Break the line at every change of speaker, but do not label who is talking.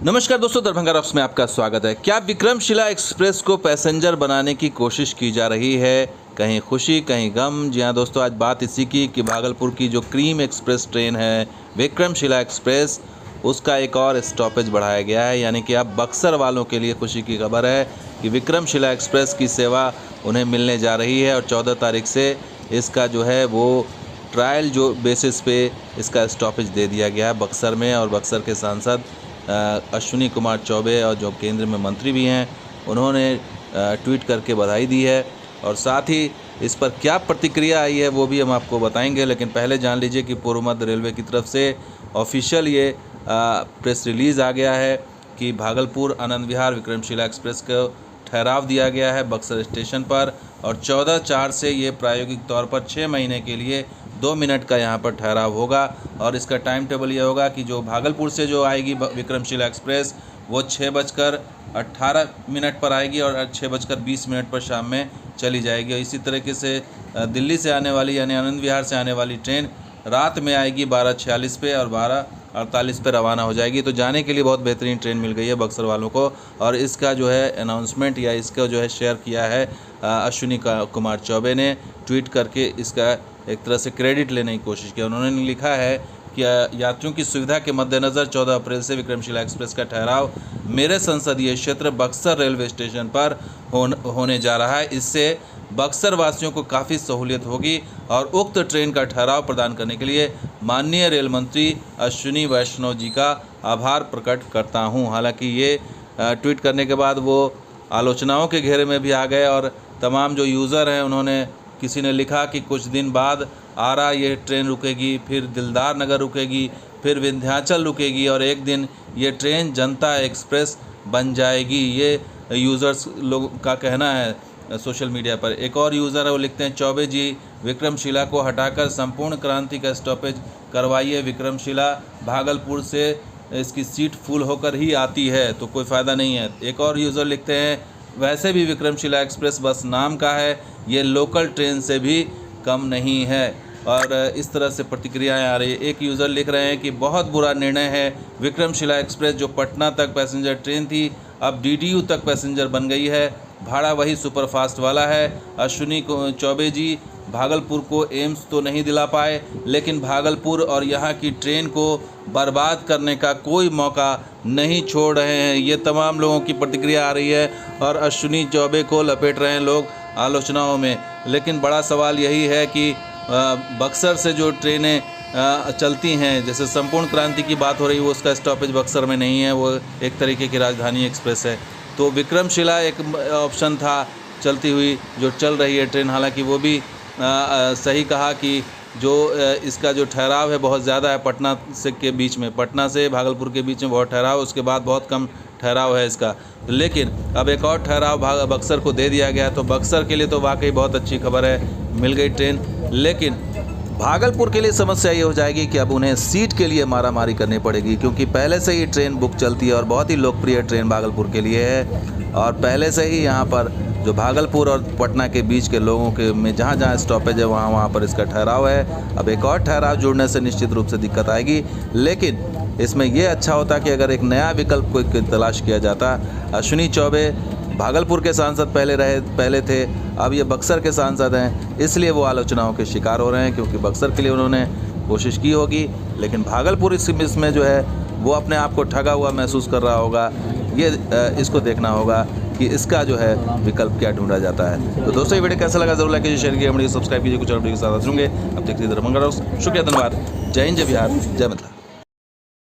नमस्कार दोस्तों, दरभंगा रॉक्स में आपका स्वागत है। क्या विक्रमशिला एक्सप्रेस को पैसेंजर बनाने की कोशिश की जा रही है? कहीं खुशी कहीं गम। जी हाँ दोस्तों, आज बात इसी की कि भागलपुर की जो क्रीम एक्सप्रेस ट्रेन है विक्रमशिला एक्सप्रेस, उसका एक और स्टॉपेज बढ़ाया गया है। यानी कि अब बक्सर वालों के लिए खुशी की खबर है कि विक्रमशिला एक्सप्रेस की सेवा उन्हें मिलने जा रही है और 14 तारीख से इसका जो है वो ट्रायल जो बेसिस पे इसका स्टॉपेज दे दिया गया है बक्सर में। और बक्सर के सांसद अश्विनी कुमार चौबे और जो केंद्र में मंत्री भी हैं, उन्होंने ट्वीट करके बधाई दी है। और साथ ही इस पर क्या प्रतिक्रिया आई है वो भी हम आपको बताएंगे। लेकिन पहले जान लीजिए कि पूर्व मध्य रेलवे की तरफ से ऑफिशियल ये प्रेस रिलीज़ आ गया है कि भागलपुर आनंद विहार विक्रमशिला एक्सप्रेस को ठहराव दिया गया है बक्सर स्टेशन पर। और 14/4 से ये प्रायोगिक तौर पर 6 महीने के लिए 2 मिनट का यहाँ पर ठहराव होगा। और इसका टाइम टेबल ये होगा कि जो भागलपुर से जो आएगी विक्रमशिला एक्सप्रेस वो 6:18 पर आएगी और 6:20 पर शाम में चली जाएगी। और इसी तरीके से दिल्ली से आने वाली यानी आनंद विहार से आने वाली ट्रेन रात में आएगी 12:46 पे और 12:48 पे रवाना हो जाएगी। तो जाने के लिए बहुत बेहतरीन ट्रेन मिल गई है बक्सर वालों को। और इसका जो है अनाउंसमेंट या इसका जो है शेयर किया है अश्विनी कुमार चौबे ने ट्वीट करके इसका एक तरह से क्रेडिट लेने की कोशिश की। उन्होंने लिखा है कि यात्रियों की सुविधा के मद्देनज़र 14 अप्रैल से विक्रमशिला एक्सप्रेस का ठहराव मेरे संसदीय क्षेत्र बक्सर रेलवे स्टेशन पर होने जा रहा है। इससे बक्सर वासियों को काफ़ी सहूलियत होगी और उक्त ट्रेन का ठहराव प्रदान करने के लिए माननीय रेल मंत्री अश्विनी वैष्णव जी का आभार प्रकट करता हूं। हालांकि ये ट्वीट करने के बाद वो आलोचनाओं के घेरे में भी आ गए और तमाम जो यूज़र हैं उन्होंने, किसी ने लिखा कि कुछ दिन बाद आरा ये ट्रेन रुकेगी, फिर दिलदार नगर रुकेगी, फिर विंध्याचल रुकेगी और एक दिन ये ट्रेन जनता एक्सप्रेस बन जाएगी। ये यूज़र्स लोग का कहना है सोशल मीडिया पर। एक और यूज़र है, वो लिखते हैं, चौबे जी विक्रमशिला को हटाकर संपूर्ण क्रांति का स्टॉपेज करवाइए। विक्रमशिला भागलपुर से इसकी सीट फुल होकर ही आती है तो कोई फ़ायदा नहीं है। एक और यूज़र लिखते हैं, वैसे भी विक्रमशिला एक्सप्रेस बस नाम का है, ये लोकल ट्रेन से भी कम नहीं है। और इस तरह से प्रतिक्रियाएं आ रही है। एक यूज़र लिख रहे हैं कि बहुत बुरा निर्णय है, विक्रमशिला एक्सप्रेस जो पटना तक पैसेंजर ट्रेन थी अब DDU तक पैसेंजर बन गई है, भाड़ा वही सुपरफास्ट वाला है। अश्विनी चौबे जी भागलपुर को एम्स तो नहीं दिला पाए, लेकिन भागलपुर और यहाँ की ट्रेन को बर्बाद करने का कोई मौका नहीं छोड़ रहे हैं। ये तमाम लोगों की प्रतिक्रिया आ रही है और अश्विनी चौबे को लपेट रहे हैं लोग आलोचनाओं में। लेकिन बड़ा सवाल यही है कि बक्सर से जो ट्रेनें चलती हैं, जैसे संपूर्ण क्रांति की बात हो रही है, वो उसका स्टॉपेज बक्सर में नहीं है, वो एक तरीके की राजधानी एक्सप्रेस है। तो विक्रमशिला एक ऑप्शन था चलती हुई जो चल रही है ट्रेन। हालांकि वो भी सही कहा कि जो इसका जो ठहराव है बहुत ज़्यादा है पटना से के बीच में, पटना से भागलपुर के बीच में बहुत ठहराव, उसके बाद बहुत कम ठहराव है इसका। लेकिन अब एक और ठहराव बक्सर को दे दिया गया, तो बक्सर के लिए तो वाकई बहुत अच्छी खबर है, मिल गई ट्रेन। लेकिन भागलपुर के लिए समस्या ये हो जाएगी कि अब उन्हें सीट के लिए मारामारी करनी पड़ेगी, क्योंकि पहले से ही ट्रेन बुक चलती है और बहुत ही लोकप्रिय ट्रेन भागलपुर के लिए है। और पहले से ही यहाँ पर जो भागलपुर और पटना के बीच के लोगों के में जहाँ जहाँ स्टॉपेज है वहाँ पर इसका ठहराव है। अब एक और ठहराव जुड़ने से निश्चित रूप से दिक्कत आएगी, लेकिन इसमें यह अच्छा होता कि अगर एक नया विकल्प को तलाश किया जाता। अश्विनी चौबे भागलपुर के सांसद पहले थे, अब ये बक्सर के सांसद हैं, इसलिए वो आलोचनाओं के शिकार हो रहे हैं, क्योंकि बक्सर के लिए उन्होंने कोशिश की होगी, लेकिन भागलपुर इसमें जो है वो अपने आप को ठगा हुआ महसूस कर रहा होगा। ये इसको देखना होगा कि इसका जो है विकल्प क्या ढूंढा जाता है। तो दोस्तों, ये वीडियो कैसा लगा जरूर लाइक कीजिए, शेयर कीजिए, वीडियो सब्सक्राइब कीजिए। कुछ और वीडियो के साथ जुड़ेंगे। अब देखते हैं दरभंगा रॉक्स। शुक्रिया, धन्यवाद। जय हिंद, जय बिहार, जय मिथिला।